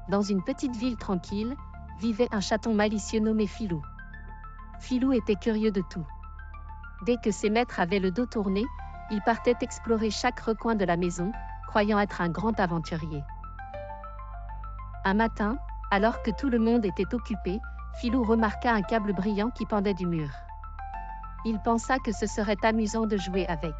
Dans une petite ville tranquille, vivait un chaton malicieux nommé Filou. Filou était curieux de tout. Dès que ses maîtres avaient le dos tourné, il partait explorer chaque recoin de la maison, croyant être un grand aventurier. Un matin, alors que tout le monde était occupé, Filou remarqua un câble brillant qui pendait du mur. Il pensa que ce serait amusant de jouer avec.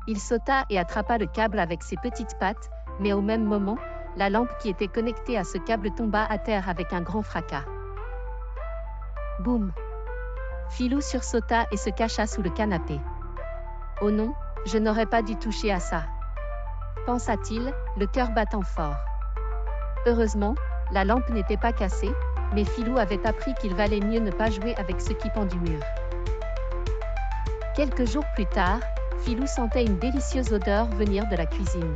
Il sauta et attrapa le câble avec ses petites pattes, mais au même moment, la lampe qui était connectée à ce câble tomba à terre avec un grand fracas. Boum! Filou sursauta et se cacha sous le canapé. « Oh non, je n'aurais pas dû toucher à ça !» pensa-t-il, le cœur battant fort. Heureusement, la lampe n'était pas cassée, mais Filou avait appris qu'il valait mieux ne pas jouer avec ce qui pend du mur. Quelques jours plus tard, Filou sentait une délicieuse odeur venir de la cuisine.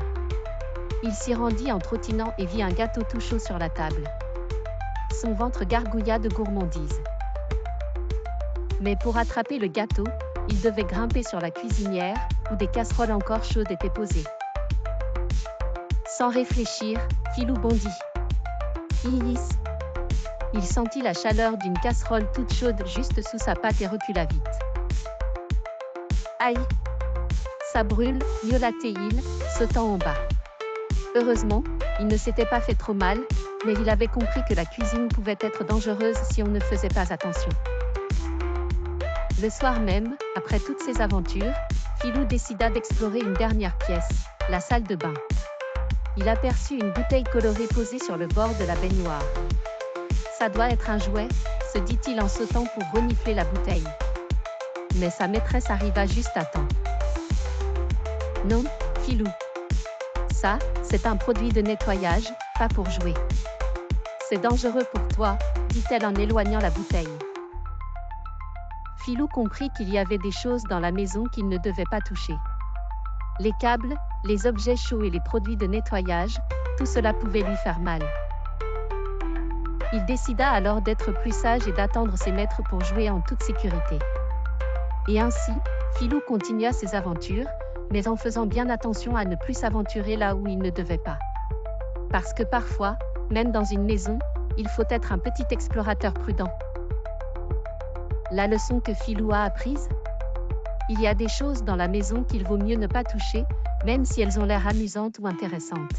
Il s'y rendit en trottinant et vit un gâteau tout chaud sur la table. Son ventre gargouilla de gourmandise. Mais pour attraper le gâteau, il devait grimper sur la cuisinière, où des casseroles encore chaudes étaient posées. Sans réfléchir, Filou bondit. Hihiss! Il sentit la chaleur d'une casserole toute chaude juste sous sa patte et recula vite. Aïe! Ça brûle, miaula-t-il, sautant en bas. Heureusement, il ne s'était pas fait trop mal, mais il avait compris que la cuisine pouvait être dangereuse si on ne faisait pas attention. Le soir même, après toutes ces aventures, Filou décida d'explorer une dernière pièce, la salle de bain. Il aperçut une bouteille colorée posée sur le bord de la baignoire. Ça doit être un jouet, se dit-il en sautant pour renifler la bouteille. Mais sa maîtresse arriva juste à temps. Non, Filou. Ça, c'est un produit de nettoyage, pas pour jouer. C'est dangereux pour toi, dit-elle en éloignant la bouteille. Filou comprit qu'il y avait des choses dans la maison qu'il ne devait pas toucher. Les câbles, les objets chauds et les produits de nettoyage, tout cela pouvait lui faire mal. Il décida alors d'être plus sage et d'attendre ses maîtres pour jouer en toute sécurité. Et ainsi, Filou continua ses aventures, mais en faisant bien attention à ne plus s'aventurer là où il ne devait pas. Parce que parfois, même dans une maison, il faut être un petit explorateur prudent. La leçon que Filou a apprise ? Il y a des choses dans la maison qu'il vaut mieux ne pas toucher, même si elles ont l'air amusantes ou intéressantes.